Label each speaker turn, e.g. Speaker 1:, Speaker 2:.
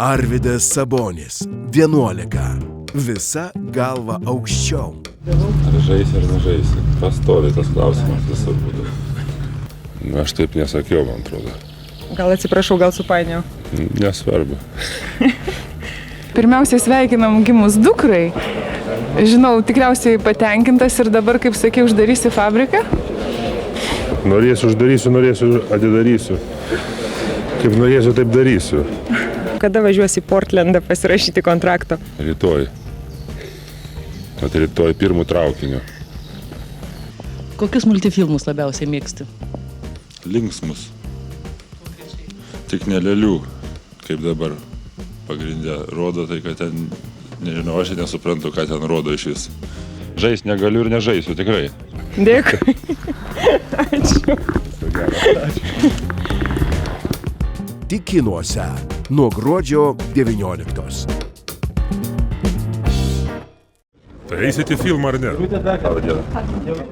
Speaker 1: Arvydas Sabonis, 11. Visa galva aukščiau.
Speaker 2: Ar žaisi ar nežaisi? Pastovi tas klausimas visur būtų. Aš taip nesakiau, man atrodo.
Speaker 3: Gal atsiprašau, gal supainiau.
Speaker 2: Nesvarbu.
Speaker 4: Pirmiausiai sveikinam gimus dukrai. Žinau, tikriausiai patenkintas ir dabar, kaip sakiau, uždarysi fabriką?
Speaker 2: Norėsiu uždarysiu, norėsiu atidarysiu. Kaip norėsiu, taip darysiu.
Speaker 3: Kada važiuosi į Portlandą pasirašyti kontrakto?
Speaker 2: Rytoj. Vat rytoj pirmų traukiniu.
Speaker 5: Kokius multifilmus labiausiai mėgsti?
Speaker 2: Linksmus. Tik ne lėlių, kaip dabar pagrindė rodo, tai kad ten, nežinau, aš nesuprantu, ką ten rodo iš vis. Žais negaliu ir nežaisiu, tikrai.
Speaker 3: Dėkui. Ačiū.
Speaker 1: Tik kinuose nuo gruodžio 19.
Speaker 6: Tai eisit į filmą ar ne?
Speaker 2: Labą dieną.